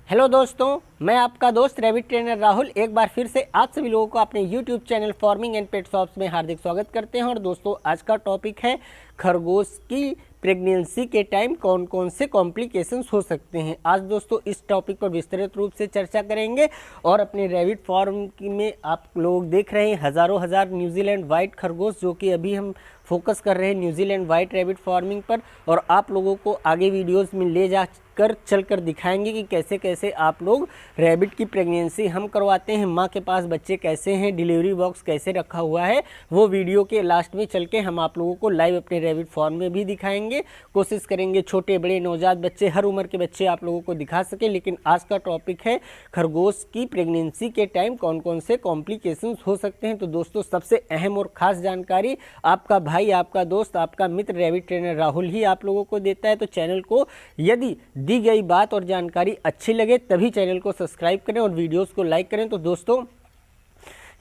Hello दोस्तों, मैं आपका दोस्त रैबिट ट्रेनर राहुल एक बार फिर से आप सभी लोगों को अपने YouTube channel farming and pet shops में हार्दिक स्वागत करते हैं। और दोस्तों, आज का टॉपिक है खरगोश की प्रेगनेंसी के टाइम कौन कौन से कॉम्प्लिकेशंस हो सकते हैं। आज दोस्तों इस टॉपिक पर विस्तृत रूप से चर्चा करेंगे। और अपने रैबिट फार्म में आप लोग देख रहे हैं हज़ारों हज़ार न्यूजीलैंड वाइट खरगोश, जो कि अभी हम फोकस कर रहे हैं न्यूजीलैंड वाइट रैबिट फार्मिंग पर। और आप लोगों को आगे वीडियोस में ले जा कर चल कर दिखाएंगे कि कैसे कैसे आप लोग रैबिट की प्रेगनेंसी हम करवाते हैं, माँ के पास बच्चे कैसे हैं, डिलीवरी बॉक्स कैसे रखा हुआ है। वो वीडियो के लास्ट में चल के हम आप लोगों को लाइव अपने रैबिट फार्म में भी दिखाएंगे। कोशिश करेंगे छोटे बड़े नवजात बच्चे, हर उम्र के बच्चे आप लोगों को दिखा सके। लेकिन आज का टॉपिक है खरगोश की प्रेगनेंसी के टाइम कौन कौन से कॉम्प्लिकेशंस हो सकते हैं। तो दोस्तों, सबसे अहम और ख़ास जानकारी आपका भाई, आपका दोस्त, आपका मित्र रैबिट ट्रेनर राहुल ही आप लोगों को देता है। तो चैनल को यदि दी गई बात और जानकारी अच्छी लगे तभी चैनल को सब्सक्राइब करें और वीडियोस को लाइक करें। तो दोस्तों,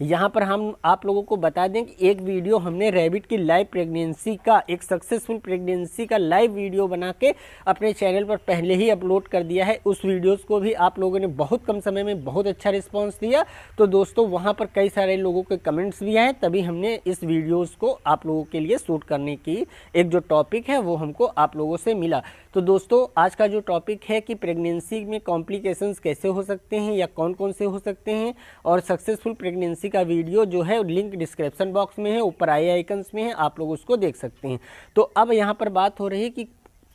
यहाँ पर हम आप लोगों को बता दें कि एक वीडियो हमने रैबिट की लाइव प्रेगनेंसी का, एक सक्सेसफुल प्रेगनेंसी का लाइव वीडियो बना के अपने चैनल पर पहले ही अपलोड कर दिया है। उस वीडियोस को भी आप लोगों ने बहुत कम समय में बहुत अच्छा रिस्पांस दिया। तो दोस्तों, वहाँ पर कई सारे लोगों के कमेंट्स भी आए, तभी हमने इस वीडियोज़ को आप लोगों के लिए शूट करने की एक जो टॉपिक है वो हमको आप लोगों से मिला। तो दोस्तों, आज का जो टॉपिक है कि प्रेगनेंसी में कॉम्प्लिकेशंस कैसे हो सकते हैं या कौन कौन से हो सकते हैं, और सक्सेसफुल प्रेगनेंसी का वीडियो जो है लिंक डिस्क्रिप्शन बॉक्स में है, ऊपर आई आइकन्स में है, आप लोग उसको देख सकते हैं। तो अब यहाँ पर बात हो रही है कि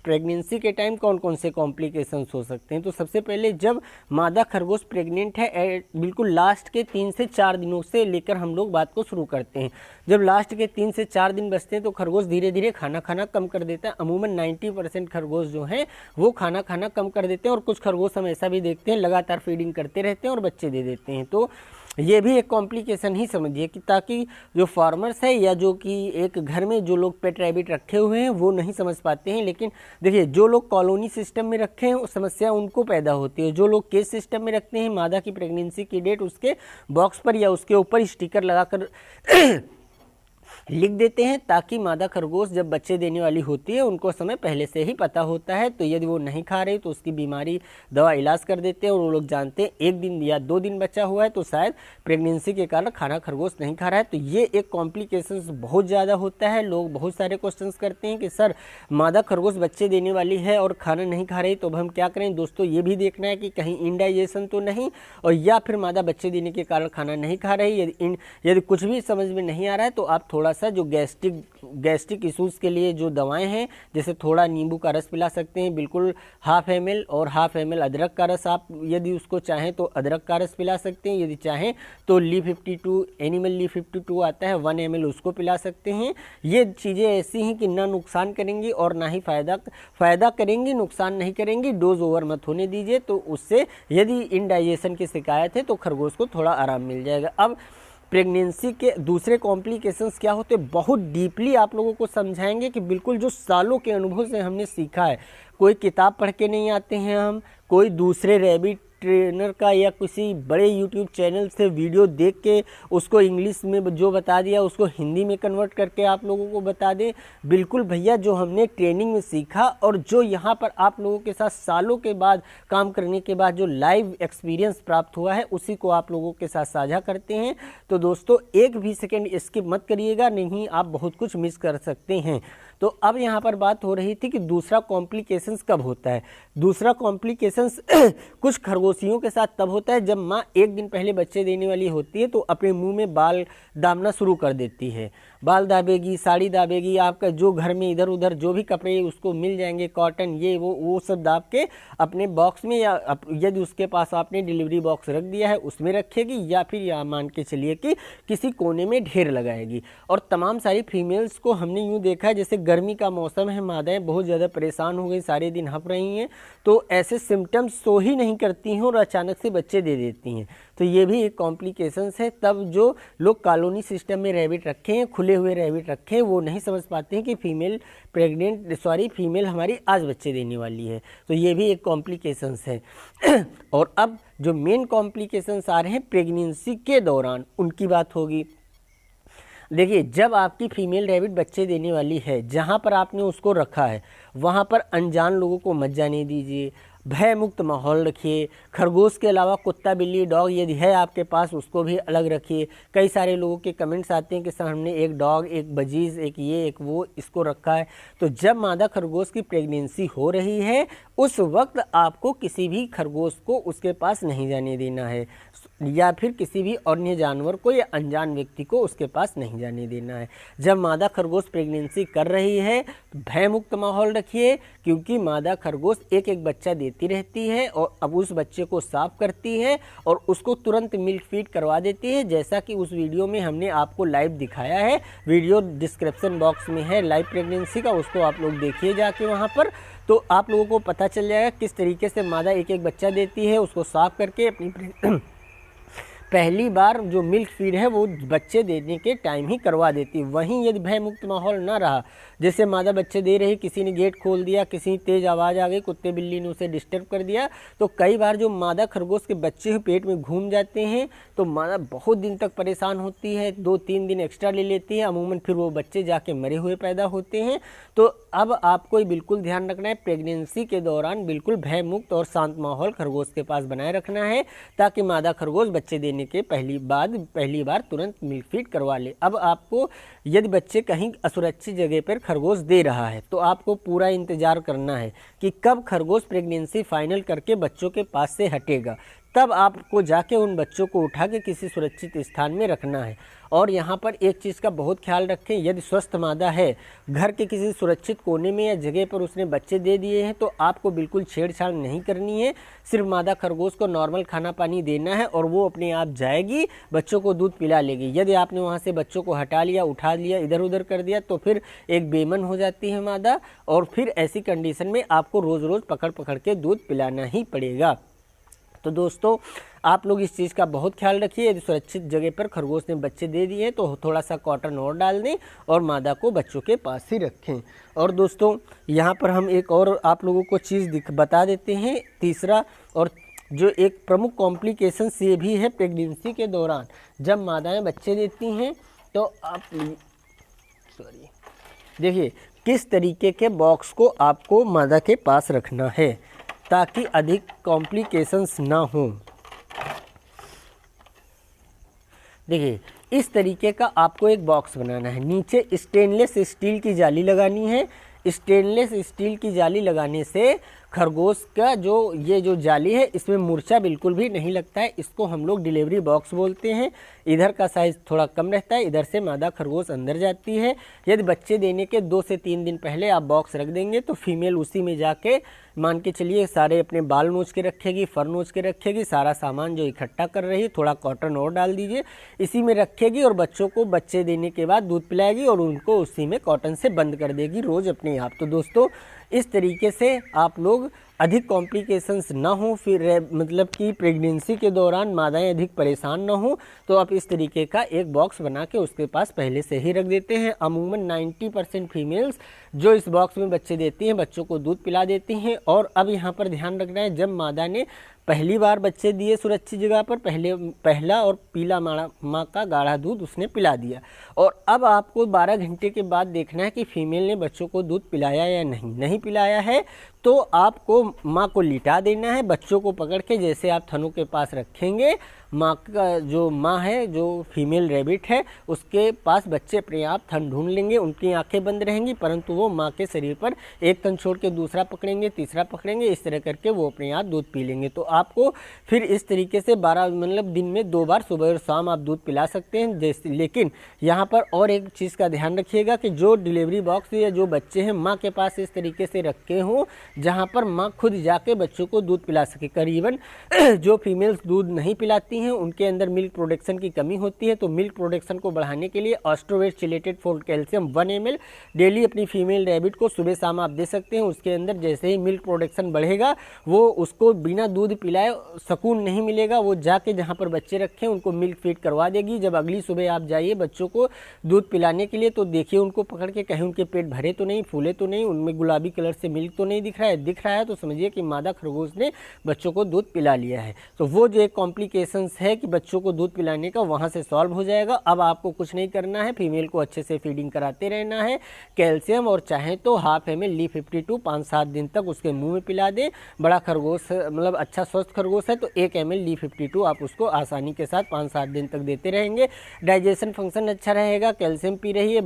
प्रेगनेंसी के टाइम कौन कौन से कॉम्प्लिकेशंस हो सकते हैं। तो सबसे पहले, जब मादा खरगोश प्रेग्नेंट है, बिल्कुल लास्ट के 3 से 4 दिनों से लेकर हम लोग बात को शुरू करते हैं। जब लास्ट के 3 से 4 दिन बचते हैं तो खरगोश धीरे धीरे खाना खाना कम कर देता है। अमूमन 90% खरगोश जो हैं वो खाना खाना कम कर देते हैं। और कुछ खरगोश हम ऐसा भी देखते हैं लगातार फीडिंग करते रहते हैं और बच्चे दे देते हैं। तो ये भी एक कॉम्प्लिकेशन ही समझिए कि ताकि जो फार्मर्स है या जो कि एक घर में जो लोग पेट रैबिट रखे हुए हैं वो नहीं समझ पाते हैं। लेकिन देखिए, जो लोग कॉलोनी सिस्टम में रखे हैं वो समस्या उनको पैदा होती है। जो लोग केज सिस्टम में रखते हैं, मादा की प्रेगनेंसी की डेट उसके बॉक्स पर या उसके ऊपर स्टिकर लगाकर लिख देते हैं, ताकि मादा खरगोश जब बच्चे देने वाली होती है उनको समय पहले से ही पता होता है। तो यदि वो नहीं खा रहे तो उसकी बीमारी दवा इलाज कर देते हैं। और वो लोग जानते हैं 1 दिन या 2 दिन बचा हुआ है तो शायद प्रेगनेंसी के कारण खाना खरगोश नहीं खा रहा है। तो ये एक कॉम्प्लिकेशंस बहुत ज़्यादा होता है। लोग बहुत सारे क्वेश्चंस करते हैं कि सर, मादा खरगोश बच्चे देने वाली है और खाना नहीं खा रही, तो अब हम क्या करें। दोस्तों, ये भी देखना है कि कहीं इंडाइजेशन तो नहीं, और या फिर मादा बच्चे देने के कारण खाना नहीं खा रही। यदि कुछ भी समझ में नहीं आ रहा है तो आप थोड़ा सा जो गैस्ट्रिक इश्यूज़ के लिए जो दवाएं हैं, जैसे थोड़ा नींबू का रस पिला सकते हैं, बिल्कुल ½ ml, और ½ ml अदरक का रस, आप यदि उसको चाहें तो अदरक का रस पिला सकते हैं। यदि चाहें तो ली52 एनिमल ली52 आता है 1 ml, उसको पिला सकते हैं। ये चीज़ें ऐसी हैं कि ना नुकसान करेंगी और ना ही फ़ायदा करेंगी, नुकसान नहीं करेंगी। डोज ओवर मत होने दीजिए, तो उससे यदि इंडाइजेशन की शिकायत है तो खरगोश को थोड़ा आराम मिल जाएगा। अब प्रेगनेंसी के दूसरे कॉम्प्लिकेशंस क्या होते हैं, बहुत डीपली आप लोगों को समझाएंगे कि बिल्कुल जो सालों के अनुभव से हमने सीखा है। कोई किताब पढ़ के नहीं आते हैं हम, कोई दूसरे रैबिट ट्रेनर का या किसी बड़े यूट्यूब चैनल से वीडियो देख के उसको इंग्लिश में जो बता दिया उसको हिंदी में कन्वर्ट करके आप लोगों को बता दें। बिल्कुल भैया, जो हमने ट्रेनिंग में सीखा और जो यहाँ पर आप लोगों के साथ सालों के बाद काम करने के बाद जो लाइव एक्सपीरियंस प्राप्त हुआ है, उसी को आप लोगों के साथ साझा करते हैं। तो दोस्तों, एक भी सेकेंड स्किप मत करिएगा, नहीं आप बहुत कुछ मिस कर सकते हैं। तो अब यहाँ पर बात हो रही थी कि दूसरा कॉम्प्लिकेशंस कब होता है। दूसरा कॉम्प्लिकेशंस कुछ खरगोशियों के साथ तब होता है जब माँ 1 दिन पहले बच्चे देने वाली होती है तो अपने मुंह में बाल दाबना शुरू कर देती है। बाल दाबेगी, साड़ी दाबेगी, आपका जो घर में इधर उधर जो भी कपड़े उसको मिल जाएंगे, कॉटन ये वो सब दाब के अपने बॉक्स में, या यदि उसके पास आपने डिलीवरी बॉक्स रख दिया है उसमें रखेगी, या फिर या मान के चलिए कि किसी कोने में ढेर लगाएगी। और तमाम सारी फीमेल्स को हमने यूँ देखा है, जैसे गर्मी का मौसम है, मादाएं बहुत ज़्यादा परेशान हो गई, सारे दिन हँप रही हैं, तो ऐसे सिम्टम्स शो ही नहीं करती हैं और अचानक से बच्चे दे देती हैं। तो ये भी एक कॉम्प्लिकेशंस है। तब जो लोग कॉलोनी सिस्टम में रैबिट रखे हैं, खुले हुए रैबिट रखे हैं, वो नहीं समझ पाते हैं कि फीमेल हमारी आज बच्चे देने वाली है। तो ये भी एक कॉम्प्लिकेशंस है। और अब जो मेन कॉम्प्लिकेशंस आ रहे हैं प्रेगनेंसी के दौरान, उनकी बात होगी। देखिए, जब आपकी फीमेल रैबिट बच्चे देने वाली है, जहाँ पर आपने उसको रखा है वहाँ पर अनजान लोगों को मत जाने दीजिए। भय मुक्त माहौल रखिए। खरगोश के अलावा कुत्ता, बिल्ली, डॉग यदि है आपके पास उसको भी अलग रखिए। कई सारे लोगों के कमेंट्स आते हैं कि सर हमने एक डॉग, एक बजीज, एक ये एक वो इसको रखा है। तो जब मादा खरगोश की प्रेगनेंसी हो रही है उस वक्त आपको किसी भी खरगोश को उसके पास नहीं जाने देना है, या फिर किसी भी अन्य जानवर को या अनजान व्यक्ति को उसके पास नहीं जाने देना है। जब मादा खरगोश प्रेगनेंसी कर रही है तो भय मुक्त माहौल रखिए, क्योंकि मादा खरगोश एक एक बच्चा देती रहती है और अब उस बच्चे को साफ करती है और उसको तुरंत मिल्क फीड करवा देती है, जैसा कि उस वीडियो में हमने आपको लाइव दिखाया है। वीडियो डिस्क्रिप्शन बॉक्स में है लाइव प्रेगनेंसी का, उसको आप लोग देखिए जाके वहाँ पर, तो आप लोगों को पता चल जाएगा किस तरीके से मादा एक एक बच्चा देती है, उसको साफ करके अपनी पहली बार जो मिल्क फीड है वो बच्चे देने के टाइम ही करवा देती है। वहीं यदि भय मुक्त माहौल ना रहा, जैसे मादा बच्चे दे रही, किसी ने गेट खोल दिया, किसी की तेज़ आवाज़ आ गई, कुत्ते बिल्ली ने उसे डिस्टर्ब कर दिया, तो कई बार जो मादा खरगोश के बच्चे पेट में घूम जाते हैं तो मादा बहुत दिन तक परेशान होती है, 2-3 दिन एक्स्ट्रा ले लेती है, अमूमन फिर वो बच्चे जाके मरे हुए पैदा होते हैं। तो अब आपको बिल्कुल ध्यान रखना है, प्रेगनेंसी के दौरान बिल्कुल भय मुक्त और शांत माहौल खरगोश के पास बनाए रखना है, ताकि मादा खरगोश बच्चे देने के पहली बार तुरंत मिल्क फीड करवा ले। अब आपको यदि बच्चे कहीं असुरक्षित जगह पर खरगोश दे रहा है तो आपको पूरा इंतजार करना है कि कब खरगोश प्रेगनेंसी फाइनल करके बच्चों के पास से हटेगा, तब आपको जाके उन बच्चों को उठा के किसी सुरक्षित स्थान में रखना है। और यहाँ पर एक चीज़ का बहुत ख्याल रखें, यदि स्वस्थ मादा है, घर के किसी सुरक्षित कोने में या जगह पर उसने बच्चे दे दिए हैं, तो आपको बिल्कुल छेड़छाड़ नहीं करनी है। सिर्फ मादा खरगोश को नॉर्मल खाना पानी देना है और वो अपने आप जाएगी, बच्चों को दूध पिला लेगी। यदि आपने वहाँ से बच्चों को हटा लिया, उठा लिया, इधर उधर कर दिया, तो फिर एक बेमन हो जाती है मादा, और फिर ऐसी कंडीशन में आपको रोज़ रोज़ पकड़ पकड़ के दूध पिलाना ही पड़ेगा। तो दोस्तों आप लोग इस चीज़ का बहुत ख्याल रखिए। यदि सुरक्षित जगह पर खरगोश ने बच्चे दे दिए तो थोड़ा सा कॉटन और डाल दें और मादा को बच्चों के पास ही रखें। और दोस्तों यहाँ पर हम एक और आप लोगों को चीज़ बता देते हैं, तीसरा और जो एक प्रमुख कॉम्प्लिकेशंस ये भी है प्रेगनेंसी के दौरान, जब मादाएं बच्चे देती हैं तो आप देखिए किस तरीके के बॉक्स को आपको मादा के पास रखना है ताकि अधिक कॉम्प्लिकेशंस ना हो। देखिए इस तरीके का आपको एक बॉक्स बनाना है, नीचे स्टेनलेस स्टील की जाली लगानी है। स्टेनलेस स्टील की जाली लगाने से खरगोश का ये जो जाली है इसमें मूर्छा बिल्कुल भी नहीं लगता है। इसको हम लोग डिलीवरी बॉक्स बोलते हैं। इधर का साइज़ थोड़ा कम रहता है, इधर से मादा खरगोश अंदर जाती है। यदि बच्चे देने के 2 से 3 दिन पहले आप बॉक्स रख देंगे तो फीमेल उसी में जाके मान के चलिए सारे अपने बाल नोच के रखेगी, फर नोच के रखेगी, सारा सामान जो इकट्ठा कर रही है, थोड़ा कॉटन और डाल दीजिए, इसी में रखेगी और बच्चों को बच्चे देने के बाद दूध पिलाएगी और उनको उसी में कॉटन से बंद कर देगी रोज़ अपने आप। तो दोस्तों इस तरीके से आप लोग अधिक कॉम्प्लिकेशंस ना हो, फिर मतलब कि प्रेगनेंसी के दौरान मादाएं अधिक परेशान ना हो, तो आप इस तरीके का एक बॉक्स बना के उसके पास पहले से ही रख देते हैं। अमूमन 90% फीमेल्स जो इस बॉक्स में बच्चे देती हैं बच्चों को दूध पिला देती हैं। और अब यहाँ पर ध्यान रखना है, जब मादा ने पहली बार बच्चे दिए सुरक्षित जगह पर, पहला और पीला माँ का गाढ़ा दूध उसने पिला दिया, और अब आपको 12 घंटे के बाद देखना है कि फीमेल ने बच्चों को दूध पिलाया या नहीं पिलाया है, तो आपको माँ को लिटा देना है। बच्चों को पकड़ के जैसे आप थनों के पास रखेंगे, माँ का जो माँ है, जो फीमेल रैबिट है, उसके पास बच्चे अपने आप थन ढूंढ लेंगे। उनकी आंखें बंद रहेंगी, परंतु वो माँ के शरीर पर एक थन छोड़ के दूसरा पकड़ेंगे, तीसरा पकड़ेंगे, इस तरह करके वो अपने आप दूध पी लेंगे। तो आपको फिर इस तरीके से 12 मतलब दिन में 2 बार सुबह और शाम आप दूध पिला सकते हैं। जैसे लेकिन यहाँ पर और एक चीज़ का ध्यान रखिएगा कि जो डिलीवरी बॉक्स या जो बच्चे हैं माँ के पास इस तरीके से रखे हों जहाँ पर माँ खुद जाके बच्चों को दूध पिला सके। करीबन जो फीमेल्स दूध नहीं पिलाती हैं उनके अंदर मिल्क प्रोडक्शन की कमी होती है, तो मिल्क प्रोडक्शन को बढ़ाने के लिए Ostrovet chelated fold calcium 1 ml daily अपनी फीमेल रैबिट को सुबह शाम आप दे सकते हैं। उसके अंदर जैसे ही मिल्क प्रोडक्शन बढ़ेगा वो उसको बिना दूध पिलाए सुकून नहीं मिलेगा, वो जाके जहाँ पर बच्चे रखें उनको मिल्क फीड करवा देगी। जब अगली सुबह आप जाइए बच्चों को दूध पिलाने के लिए तो देखिए उनको पकड़ के कहीं उनके पेट भरे तो नहीं, फूले तो नहीं, उनमें गुलाबी कलर से मिल्क तो नहीं दिख रहा दिख रहा है तो समझिए कि मादा खरगोश ने बच्चों को दूध पिला लिया है। तो वो जो एक कॉम्प्लिकेशंस है कि बच्चों को दूध पिलाने का, वहाँ से सॉल्व हो जाएगा। अब आपको कुछ नहीं करना है, फीमेल को अच्छे से फीडिंग कराते रहना है, कैल्शियम, और चाहें तो ½ ml Li52 5-7 दिन तक उसके मुंह में पिला दें। बड़ा खरगोश मतलब अच्छा स्वस्थ खरगोश है तो 1 ml Li52 आप उसको आसानी के साथ 5-7 दिन तक देते रहेंगे। डाइजेशन फंक्शन अच्छा रहेगा, कैल्शियम पी रही है,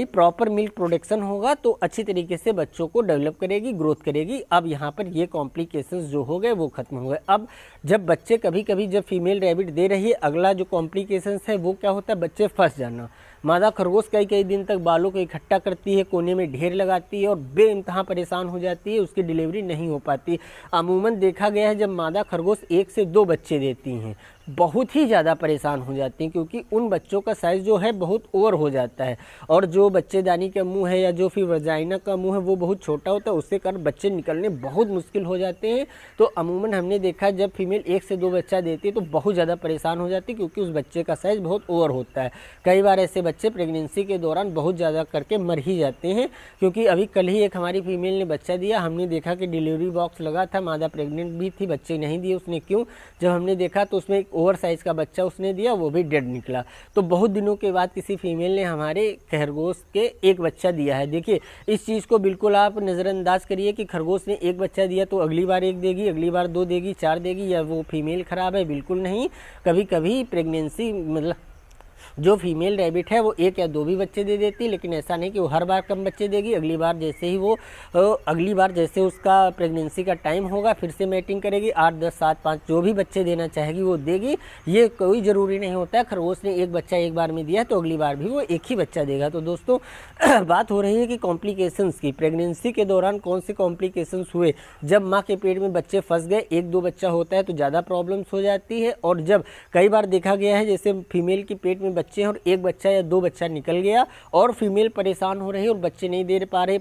प्रॉपर मिल्क प्रोडक्शन होगा तो अच्छी तरीके से बच्चों को डेवलप करेगी, ग्रोथ करेगी। अब यहाँ पर ये कॉम्प्लिकेशंस जो हो गए वो खत्म हो गए। अब जब बच्चे कभी जब फीमेल रैबिट दे रही है, अगला जो कॉम्प्लिकेशंस है वो क्या होता है, बच्चे फंस जाना। मादा खरगोश कई दिन तक बालों को इकट्ठा करती है, कोने में ढेर लगाती है और बेइंतहा परेशान हो जाती है, उसकी डिलीवरी नहीं हो पाती। अमूमन देखा गया है जब मादा खरगोश 1 से 2 बच्चे देती हैं बहुत ही ज़्यादा परेशान हो जाती हैं, क्योंकि उन बच्चों का साइज़ जो है बहुत ओवर हो जाता है और जो बच्चेदानी का मुंह है या जो फिर वजाइना का मुंह है वो बहुत छोटा होता है, उससे कारण बच्चे निकलने बहुत मुश्किल हो जाते हैं। तो अमूमन हमने देखा जब फीमेल 1 से 2 बच्चा देती है तो बहुत ज़्यादा परेशान हो जाती है, क्योंकि उस बच्चे का साइज़ बहुत ओवर होता है। कई बार ऐसे बच्चे प्रेगनेंसी के दौरान बहुत ज़्यादा करके मर ही जाते हैं, क्योंकि अभी कल ही एक हमारी फीमेल ने बच्चा दिया, हमने देखा कि डिलीवरी बॉक्स लगा था, मादा प्रेग्नेंट भी थी, बच्चे नहीं दिए उसने। क्यों? जब हमने देखा तो उसमें एक ओवर साइज़ का बच्चा उसने दिया, वो भी डेड निकला। तो बहुत दिनों के बाद किसी फीमेल ने हमारे खरगोश के एक बच्चा दिया है। देखिए इस चीज़ को बिल्कुल आप नज़रअंदाज करिए कि खरगोश ने एक बच्चा दिया तो अगली बार 1 देगी, अगली बार 2 देगी, 4 देगी, या वो फीमेल ख़राब है, बिल्कुल नहीं। कभी कभी प्रेगनेंसी मतलब जो फीमेल रैबिट है वो 1 या 2 भी बच्चे दे देती है, लेकिन ऐसा नहीं कि वो हर बार कम बच्चे देगी। अगली बार जैसे उसका प्रेगनेंसी का टाइम होगा फिर से मैटिंग करेगी, 8, 10, 7, 5 जो भी बच्चे देना चाहेगी वो देगी। ये कोई ज़रूरी नहीं होता है खरगोश ने 1 बच्चा एक बार में दिया तो अगली बार भी वो 1 ही बच्चा देगा। तो दोस्तों बात हो रही है कि कॉम्प्लिकेशंस की, प्रेगनेंसी के दौरान कौन से कॉम्प्लिकेशंस हुए। जब माँ के पेट में बच्चे फंस गए, 1-2 बच्चा होता है तो ज़्यादा प्रॉब्लम्स हो जाती है, और जब कई बार देखा गया है जैसे फीमेल के पेट में बच्चे हैं और 1 बच्चा या 2 बच्चा निकल गया और फीमेल परेशान हो रही है और बच्चे नहीं दे पा रहे,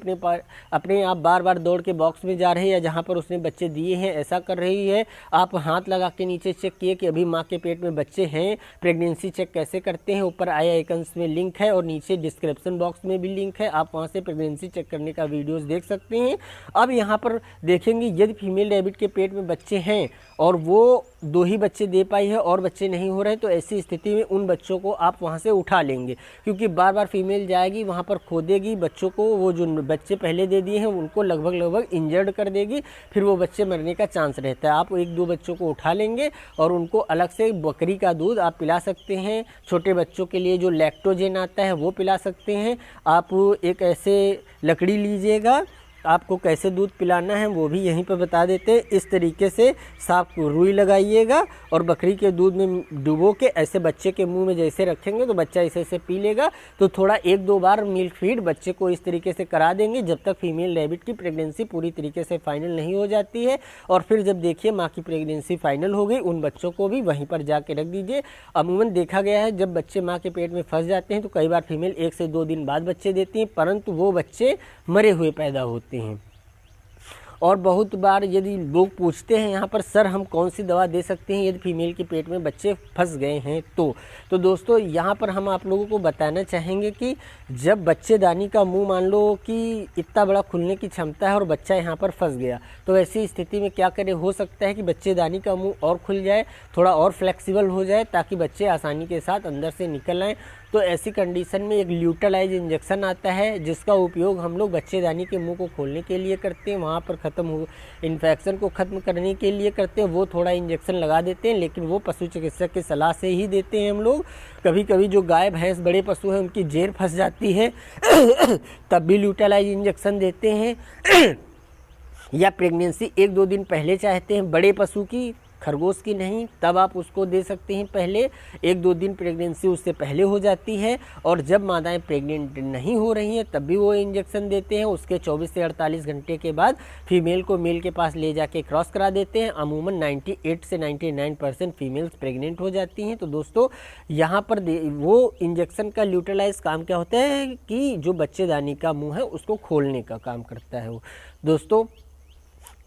अपने आप बार दौड़ के बॉक्स में जा रहे हैं या जहाँ पर उसने बच्चे दिए हैं ऐसा कर रही है। आप हाथ लगा के नीचे चेक किए कि अभी माँ के पेट में बच्चे हैं। प्रेगनेंसी चेक कैसे करते हैं, ऊपर आई आइकन्स में लिंक है और नीचे डिस्क्रिप्शन बॉक्स में भी लिंक है, आप वहाँ से प्रेगनेंसी चेक करने का वीडियोज़ देख सकते हैं। अब यहाँ पर देखेंगे यदि फीमेल रैबिट के पेट में बच्चे हैं और वो 2 ही बच्चे दे पाई है और बच्चे नहीं हो रहे, तो ऐसी स्थिति में उन बच्चों को आप वहाँ से उठा लेंगे, क्योंकि बार फीमेल जाएगी वहाँ पर खोदेगी बच्चों को, वो जो बच्चे पहले दे दिए हैं उनको लगभग इंजर्ड कर देगी, फिर वो बच्चे मरने का चांस रहता है। आप 1-2 बच्चों को उठा लेंगे और उनको अलग से बकरी का दूध आप पिला सकते हैं। छोटे बच्चों के लिए जो लैक्टोजेन आता है वो पिला सकते हैं। आप एक ऐसे लकड़ी लीजिएगा, आपको कैसे दूध पिलाना है वो भी यहीं पर बता देते हैं। इस तरीके से साफ रुई लगाइएगा और बकरी के दूध में डुबो के ऐसे बच्चे के मुंह में जैसे रखेंगे तो बच्चा ऐसे पी लेगा। तो थोड़ा 1-2 बार मिल्क फीड बच्चे को इस तरीके से करा देंगे जब तक फीमेल रैबिट की प्रेगनेंसी पूरी तरीके से फाइनल नहीं हो जाती है। और फिर जब देखिए माँ की प्रेगनेंसी फाइनल हो गई, उन बच्चों को भी वहीं पर जाके रख दीजिए। अमूमन देखा गया है जब बच्चे माँ के पेट में फंस जाते हैं तो कई बार फीमेल 1 से 2 दिन बाद बच्चे देती हैं, परंतु वो बच्चे मरे हुए पैदा होते हैं। और बहुत बार यदि लोग पूछते हैं यहाँ पर सर हम कौन सी दवा दे सकते हैं यदि फीमेल के पेट में बच्चे फंस गए हैं, तो दोस्तों यहाँ पर हम आप लोगों को बताना चाहेंगे कि जब बच्चेदानी का मुंह मान लो कि इतना बड़ा खुलने की क्षमता है और बच्चा यहाँ पर फंस गया, तो ऐसी स्थिति में क्या करें। हो सकता है कि बच्चेदानी का मुंह और खुल जाए, थोड़ा और फ्लेक्सिबल हो जाए ताकि बच्चे आसानी के साथ अंदर से निकल आएँ। तो ऐसी कंडीशन में एक ल्यूटेलाइज इंजेक्शन आता है जिसका उपयोग हम लोग बच्चेदानी के मुंह को खोलने के लिए करते हैं, वहाँ पर इन्फेक्शन को ख़त्म करने के लिए करते हैं। वो थोड़ा इंजेक्शन लगा देते हैं, लेकिन वो पशु चिकित्सक की सलाह से ही देते हैं हम लोग। कभी कभी जो गाय भैंस बड़े पशु हैं उनकी जेर फंस जाती है तब भी ल्यूटेलाइज इंजेक्शन देते हैं। या प्रेगनेंसी 1-2 दिन पहले चाहते हैं बड़े पशु की, खरगोश की नहीं, तब आप उसको दे सकते हैं। पहले 1-2 दिन प्रेगनेंसी उससे पहले हो जाती है और जब मादाएं प्रेग्नेंट नहीं हो रही हैं तब भी वो इंजेक्शन देते हैं। उसके 24 से 48 घंटे के बाद फीमेल को मेल के पास ले जाके क्रॉस करा देते हैं। अमूमन 98 से 99% फीमेल्स प्रेग्नेंट हो जाती हैं। तो दोस्तों यहाँ पर वो इंजेक्शन का ल्यूटेलाइज काम क्या होता है कि जो बच्चेदानी का मुँह है उसको खोलने का काम करता है वो। दोस्तों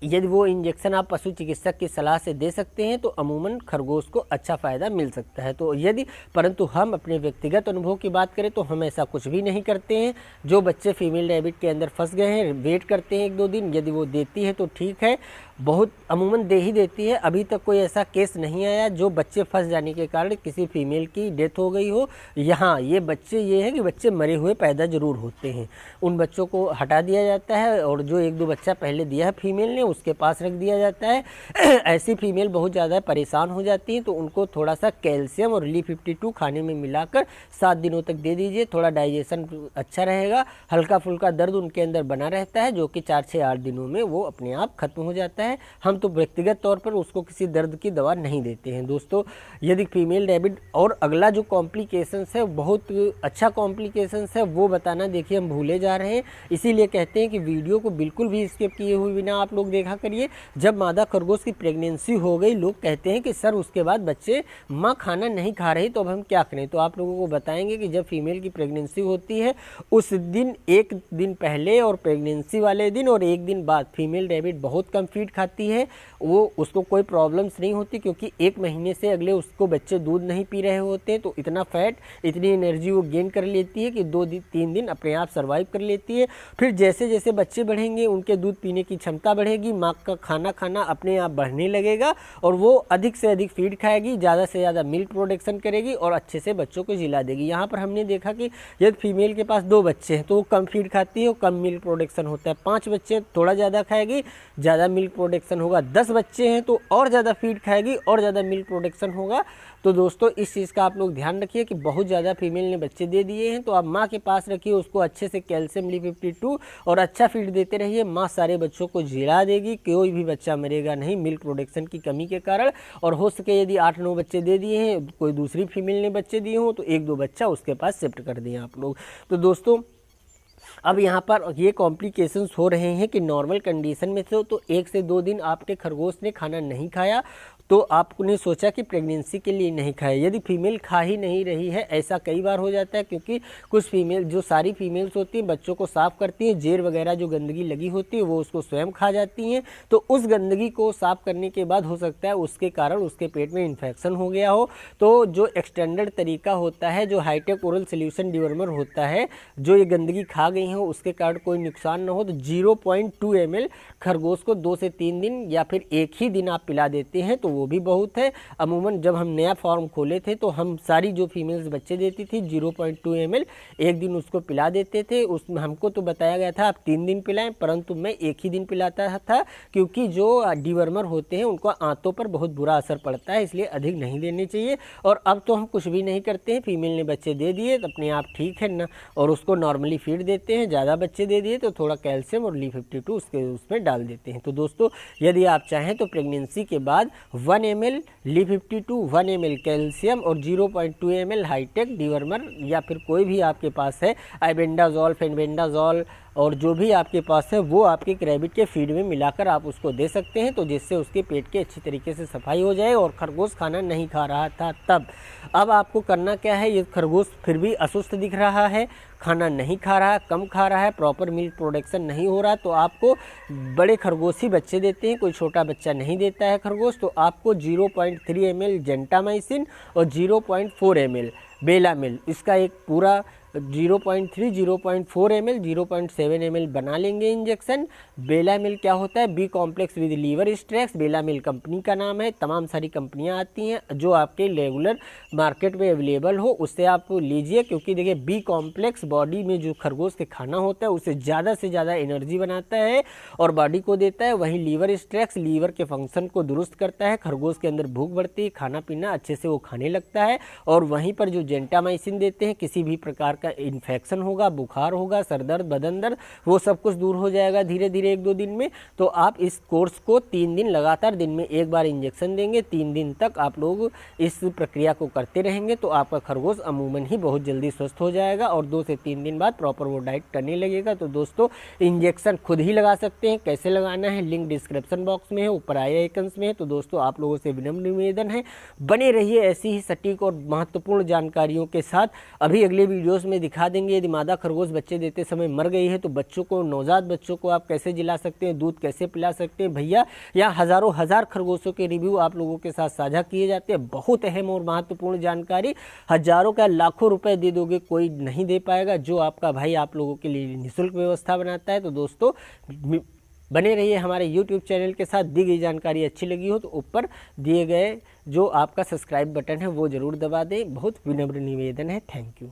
यदि वो इंजेक्शन आप पशु चिकित्सक की सलाह से दे सकते हैं तो अमूमन खरगोश को अच्छा फ़ायदा मिल सकता है। तो यदि परंतु हम अपने व्यक्तिगत अनुभव की बात करें तो हम ऐसा कुछ भी नहीं करते हैं। जो बच्चे फीमेल रैबिट के अंदर फंस गए हैं वेट करते हैं 1-2 दिन, यदि वो देती है तो ठीक है, बहुत अमूमन दे ही देती है। अभी तक कोई ऐसा केस नहीं आया जो बच्चे फंस जाने के कारण किसी फीमेल की डेथ हो गई हो। यहाँ ये बच्चे ये है कि बच्चे मरे हुए पैदा जरूर होते हैं, उन बच्चों को हटा दिया जाता है और जो 1-2 बच्चा पहले दिया है फीमेल ने उसके पास रख दिया जाता है। ऐसी फीमेल बहुत ज़्यादा परेशान हो जाती हैं तो उनको थोड़ा सा कैल्शियम और Li52 खाने में मिलाकर 7 दिनों तक दे दीजिए, थोड़ा डाइजेशन अच्छा रहेगा। हल्का फुल्का दर्द उनके अंदर बना रहता है जो कि 4 से 8 दिनों में वो अपने आप खत्म हो जाता है। हम तो व्यक्तिगत तौर पर उसको किसी दर्द की दवा नहीं देते हैं दोस्तों। यदि फीमेल रैबिट और अगला जो कॉम्प्लिकेशंस है बहुत अच्छा कॉम्प्लिकेशंस है वो बताना देखिए हम भूले जा रहे हैं, इसीलिए कहते हैं कि वीडियो को बिल्कुल भी स्किप किए हुए बिना आप लोग देखा करिए। जब मादा खरगोश की प्रेगनेंसी हो गई लोग कहते हैं कि सर उसके बाद बच्चे माँ खाना नहीं खा रही तो अब हम क्या करें, तो आप लोगों को बताएंगे कि जब फीमेल की प्रेगनेंसी होती है उस दिन 1 दिन पहले और प्रेगनेंसी वाले दिन और 1 दिन बाद फीमेल रैबिट बहुत कम फीड खाती है। वो उसको कोई प्रॉब्लम्स नहीं होती क्योंकि 1 महीने से अगले उसको बच्चे दूध नहीं पी रहे होते, तो इतना फैट इतनी एनर्जी वो गेन कर लेती है कि 2-3 दिन अपने आप सर्वाइव कर लेती है। फिर जैसे जैसे बच्चे बढ़ेंगे उनके दूध पीने की क्षमता बढ़ेगी, माँ का खाना अपने आप बढ़ने लगेगा और वो अधिक से अधिक फीड खाएगी, ज़्यादा से ज़्यादा मिल्क प्रोडक्शन करेगी और अच्छे से बच्चों को जिला देगी। यहाँ पर हमने देखा कि यदि फीमेल के पास 2 बच्चे हैं तो वो कम फीड खाती है और कम मिल्क प्रोडक्शन होता है। 5 बच्चे थोड़ा ज़्यादा खाएगी, ज़्यादा मिल्क प्रोडक्शन होगा। 10 बच्चे हैं तो और ज़्यादा फीड खाएगी और ज़्यादा मिल्क प्रोडक्शन होगा। तो दोस्तों इस चीज़ का आप लोग ध्यान रखिए कि बहुत ज़्यादा फीमेल ने बच्चे दे दिए हैं तो आप माँ के पास रखिए, उसको अच्छे से कैल्शियम Li52 और अच्छा फीड देते रहिए। माँ सारे बच्चों को जिला देगी, कोई भी बच्चा मरेगा नहीं मिल्क प्रोडक्शन की कमी के कारण। और हो सके यदि 8-9 बच्चे दे दिए हैं, कोई दूसरी फीमेल ने बच्चे दिए हों तो 1-2 बच्चा उसके पास शिफ्ट कर दें आप लोग। तो दोस्तों अब यहाँ पर ये कॉम्प्लिकेशंस हो रहे हैं कि नॉर्मल कंडीशन में तो 1 से 2 दिन आपके खरगोश ने खाना नहीं खाया तो आपने सोचा कि प्रेगनेंसी के लिए नहीं खाया। यदि फीमेल खा ही नहीं रही है, ऐसा कई बार हो जाता है क्योंकि कुछ फीमेल जो सारी फीमेल्स होती हैं बच्चों को साफ़ करती हैं, जेर वगैरह जो गंदगी लगी होती है वो उसको स्वयं खा जाती हैं, तो उस गंदगी को साफ़ करने के बाद हो सकता है उसके कारण उसके पेट में इन्फेक्शन हो गया हो। तो जो एक्सटेंडेड तरीका होता है, जो हाईटेक ओरल सोल्यूशन डिवर्मर होता है, जो ये गंदगी खा गई हो उसके कारण कोई नुकसान ना हो, तो 0.2 ml खरगोश को 2 से 3 दिन या फिर एक ही दिन आप पिला देते हैं तो वो भी बहुत है। अमूमन जब हम नया फार्म खोले थे तो हम सारी जो फीमेल्स बच्चे देती थी 0.2 ml एक दिन उसको पिला देते थे। उसमें हमको तो बताया गया था आप 3 दिन पिलाएं, परंतु मैं एक ही दिन पिलाता था क्योंकि जो डिवर्मर होते हैं उनको आंतों पर बहुत बुरा असर पड़ता है, इसलिए अधिक नहीं देने चाहिए। और अब तो हम कुछ भी नहीं करते हैं, फीमेल ने बच्चे दे दिए तो अपने आप ठीक है ना, और उसको नॉर्मली फीड देते हैं। ज़्यादा बच्चे दे दिए तो थोड़ा कैल्शियम और Li52 उसमें डाल देते हैं। तो दोस्तों यदि आप चाहें तो प्रेगनेंसी के बाद 1 ml Li52, 1 ml कैल्शियम और 0.2 ml हाईटेक डिवर्मर या फिर कोई भी आपके पास है आइबेंडाजोल, फेनबेंडाजोल और जो भी आपके पास है वो आपके रैबिट के फीड में मिलाकर आप उसको दे सकते हैं, तो जिससे उसके पेट की अच्छी तरीके से सफाई हो जाए। और खरगोश खाना नहीं खा रहा था तब, अब आपको करना क्या है, ये खरगोश फिर भी असुस्त दिख रहा है, खाना नहीं खा रहा है, कम खा रहा है, प्रॉपर मिल्क प्रोडक्शन नहीं हो रहा, तो आपको बड़े खरगोश ही बच्चे देते हैं, कोई छोटा बच्चा नहीं देता है खरगोश। तो आपको 0.3 ml जेंटामाइसिन और 0.4 ml बेलामिल, इसका एक पूरा 0.3, 0.4 ml, 0.7 ml बना लेंगे इंजेक्शन। बेलामिल क्या होता है, B complex with liver extracts, Belamyl company का नाम है। तमाम सारी कंपनियां आती हैं जो आपके रेगुलर मार्केट में अवेलेबल हो उससे आप लीजिए, क्योंकि देखिए बी कॉम्प्लेक्स बॉडी में जो खरगोश के खाना होता है उससे ज़्यादा से ज़्यादा एनर्जी बनाता है और बॉडी को देता है। वहीं लीवर स्ट्रेक्स लीवर के फंक्शन को दुरुस्त करता है, खरगोश के अंदर भूख बढ़ती है, खाना पीना अच्छे से वो खाने लगता है। और वहीं पर जो जेंटामाइसिन देते हैं, किसी भी प्रकार का इन्फेक्शन होगा, बुखार होगा, सर दर्द, बदन दर्द, वो सब कुछ दूर हो जाएगा धीरे धीरे 1-2 दिन में। तो आप इस कोर्स को 3 दिन लगातार दिन में एक बार इंजेक्शन देंगे, 3 दिन तक आप लोग इस प्रक्रिया को करते रहेंगे तो आपका खरगोश अमूमन ही बहुत जल्दी स्वस्थ हो जाएगा और 2 से 3 दिन बाद प्रॉपर वो डाइट करने लगेगा। तो दोस्तों इंजेक्शन खुद ही लगा सकते हैं, कैसे लगाना है लिंक डिस्क्रिप्शन बॉक्स में है, ऊपर आई आइकन्स में है। तो दोस्तों आप लोगों से विनम्र निवेदन है, बने रहिए ऐसी ही सटीक और महत्वपूर्ण जानकारियों के साथ। अभी अगले वीडियोस में में दिखा देंगे। यदि मादा खरगोश बच्चे देते समय मर गई है तो बच्चों को, नवजात बच्चों को आप कैसे जिला सकते हैं, दूध कैसे पिला सकते हैं। भैया यहाँ हज़ारों हज़ार खरगोशों के रिव्यू आप लोगों के साथ साझा किए जाते हैं। बहुत अहम और महत्वपूर्ण जानकारी, हजारों का लाखों रुपए दे दोगे कोई नहीं दे पाएगा, जो आपका भाई आप लोगों के लिए निःशुल्क व्यवस्था बनाता है। तो दोस्तों बने रहिए हमारे YouTube चैनल के साथ। दी गई जानकारी अच्छी लगी हो तो ऊपर दिए गए जो आपका सब्सक्राइब बटन है वो ज़रूर दबा दें। बहुत विनम्र निवेदन है। Thank you.